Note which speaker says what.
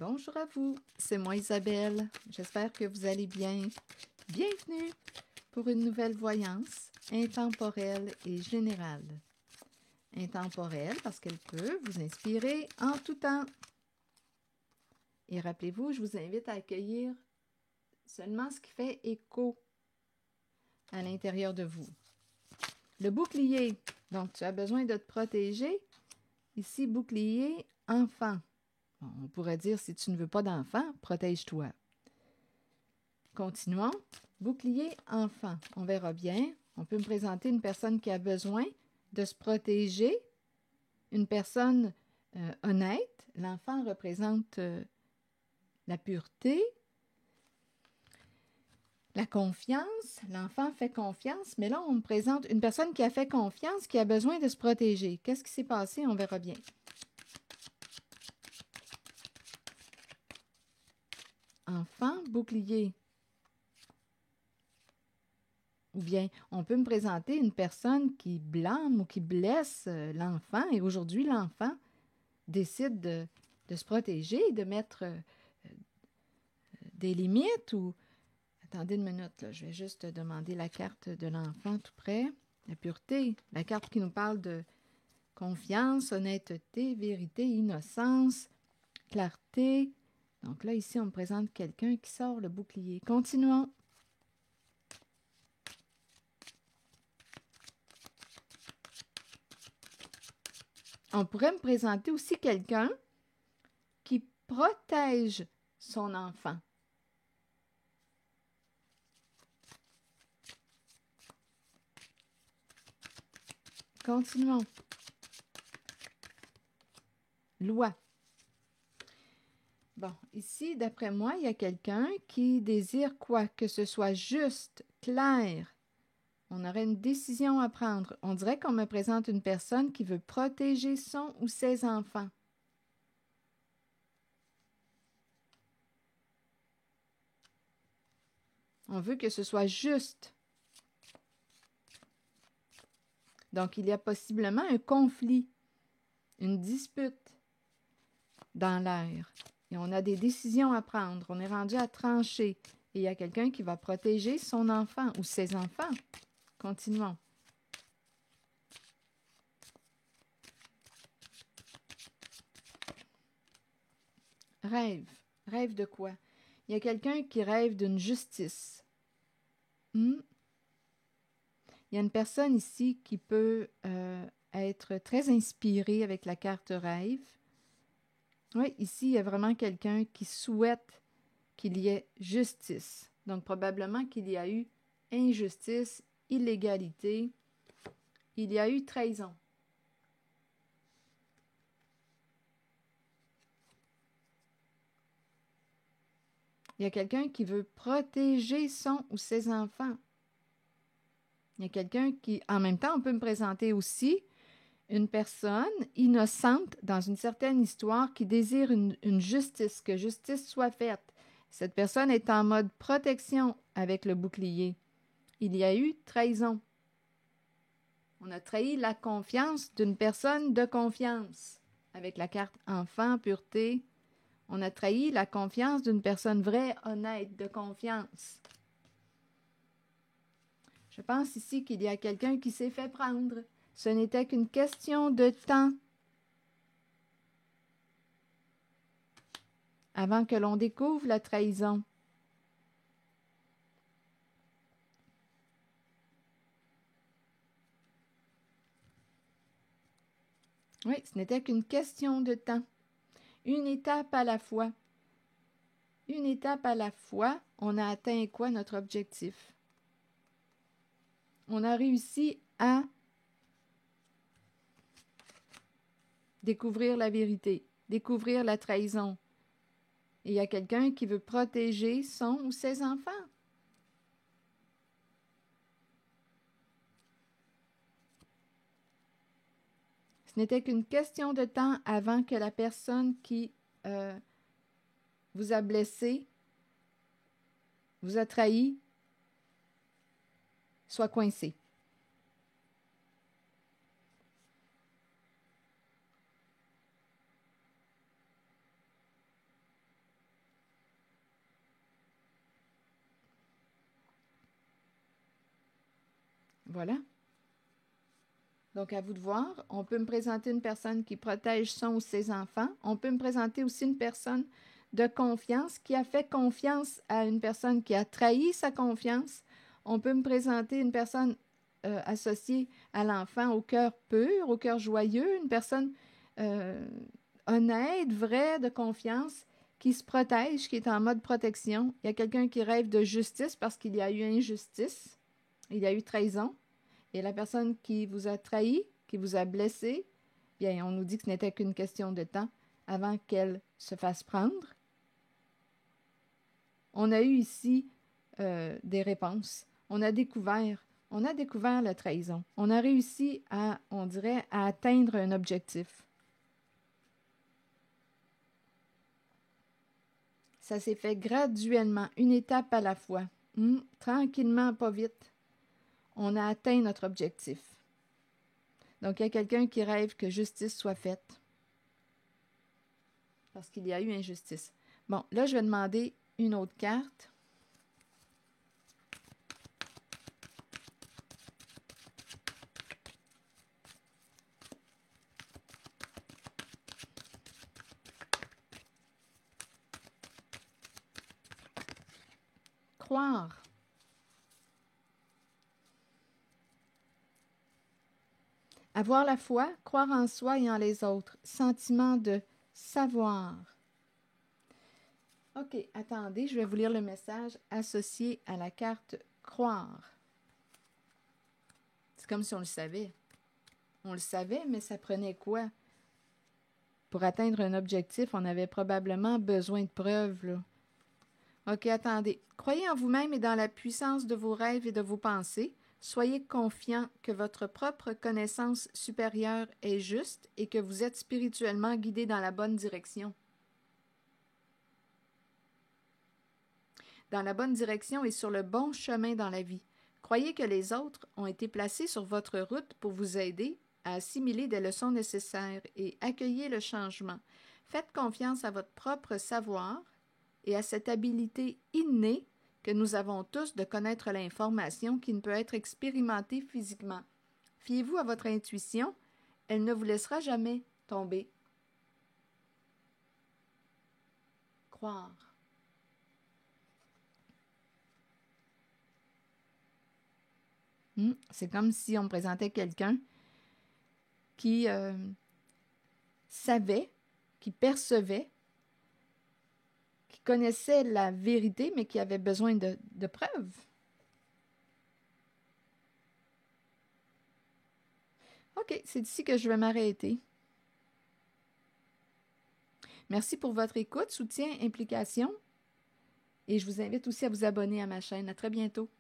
Speaker 1: Bonjour à vous, c'est moi Isabelle. J'espère que vous allez bien. Bienvenue pour une nouvelle voyance intemporelle et générale. Intemporelle parce qu'elle peut vous inspirer en tout temps. Et rappelez-vous, je vous invite à accueillir seulement ce qui fait écho à l'intérieur de vous. Le bouclier, donc tu as besoin de te protéger. Ici, bouclier, enfant. Bon, on pourrait dire, si tu ne veux pas d'enfant, protège-toi. Continuons. Bouclier, enfant. On verra bien. On peut me présenter une personne qui a besoin de se protéger, une personne honnête. L'enfant représente la pureté, la confiance. L'enfant fait confiance, mais là, on me présente une personne qui a fait confiance, qui a besoin de se protéger. Qu'est-ce qui s'est passé? On verra bien. Enfant, bouclier. Ou bien, on peut me présenter une personne qui blâme ou qui blesse l'enfant et aujourd'hui, l'enfant décide de se protéger, de mettre des limites ou... Attendez une minute, là, je vais juste demander la carte de l'enfant tout près. La pureté, la carte qui nous parle de confiance, honnêteté, vérité, innocence, clarté. Donc là, ici, on me présente quelqu'un qui sort le bouclier. Continuons. On pourrait me présenter aussi quelqu'un qui protège son enfant. Continuons. Loi. Bon, ici, d'après moi, il y a quelqu'un qui désire quoi? Que ce soit juste, clair. On aurait une décision à prendre. On dirait qu'on me présente une personne qui veut protéger son ou ses enfants. On veut que ce soit juste. Donc, il y a possiblement un conflit, une dispute dans l'air. Et on a des décisions à prendre. On est rendu à trancher. Et il y a quelqu'un qui va protéger son enfant ou ses enfants. Continuons. Rêve. Rêve de quoi? Il y a quelqu'un qui rêve d'une justice. Il y a une personne ici qui peut être très inspirée avec la carte rêve. Oui, ici, il y a vraiment quelqu'un qui souhaite qu'il y ait justice. Donc, probablement qu'il y a eu injustice, illégalité. Il y a eu trahison. Il y a quelqu'un qui veut protéger son ou ses enfants. Il y a quelqu'un qui, en même temps, on peut me présenter aussi une personne innocente dans une certaine histoire qui désire une justice, que justice soit faite. Cette personne est en mode protection avec le bouclier. Il y a eu trahison. On a trahi la confiance d'une personne de confiance. Avec la carte enfant, pureté, on a trahi la confiance d'une personne vraie, honnête, de confiance. Je pense ici qu'il y a quelqu'un qui s'est fait prendre. Ce n'était qu'une question de temps avant que l'on découvre la trahison. Oui, ce n'était qu'une question de temps. Une étape à la fois. Une étape à la fois, on a atteint quoi, notre objectif? On a réussi à découvrir la vérité, découvrir la trahison. Et il y a quelqu'un qui veut protéger son ou ses enfants. Ce n'était qu'une question de temps avant que la personne qui vous a blessé, vous a trahi, soit coincée. Voilà. Donc, à vous de voir. On peut me présenter une personne qui protège son ou ses enfants. On peut me présenter aussi une personne de confiance qui a fait confiance à une personne qui a trahi sa confiance. On peut me présenter une personne associée à l'enfant au cœur pur, au cœur joyeux, une personne honnête, vraie, de confiance, qui se protège, qui est en mode protection. Il y a quelqu'un qui rêve de justice parce qu'il y a eu injustice, il y a eu trahison. Et la personne qui vous a trahi, qui vous a blessé, bien, on nous dit que ce n'était qu'une question de temps avant qu'elle se fasse prendre. On a eu ici des réponses. On a découvert la trahison. On a réussi à, on dirait, à atteindre un objectif. Ça s'est fait graduellement, une étape à la fois. Tranquillement, pas vite. On a atteint notre objectif. Donc, il y a quelqu'un qui rêve que justice soit faite. Parce qu'il y a eu injustice. Bon, là, je vais demander une autre carte. Croire. Avoir la foi, croire en soi et en les autres. Sentiment de savoir. OK, attendez, je vais vous lire le message associé à la carte croire. C'est comme si on le savait. On le savait, mais ça prenait quoi? Pour atteindre un objectif, on avait probablement besoin de preuves, là. OK, attendez. Croyez en vous-même et dans la puissance de vos rêves et de vos pensées. Soyez confiant que votre propre connaissance supérieure est juste et que vous êtes spirituellement guidé dans la bonne direction. Dans la bonne direction et sur le bon chemin dans la vie. Croyez que les autres ont été placés sur votre route pour vous aider à assimiler des leçons nécessaires et accueillez le changement. Faites confiance à votre propre savoir et à cette habilité innée que nous avons tous de connaître l'information qui ne peut être expérimentée physiquement. Fiez-vous à votre intuition, elle ne vous laissera jamais tomber. Croire. C'est comme si on me présentait quelqu'un qui savait, qui percevait, qui connaissait la vérité, mais qui avait besoin de preuves. OK, c'est ici que je vais m'arrêter. Merci pour votre écoute, soutien, implication. Et je vous invite aussi à vous abonner à ma chaîne. À très bientôt.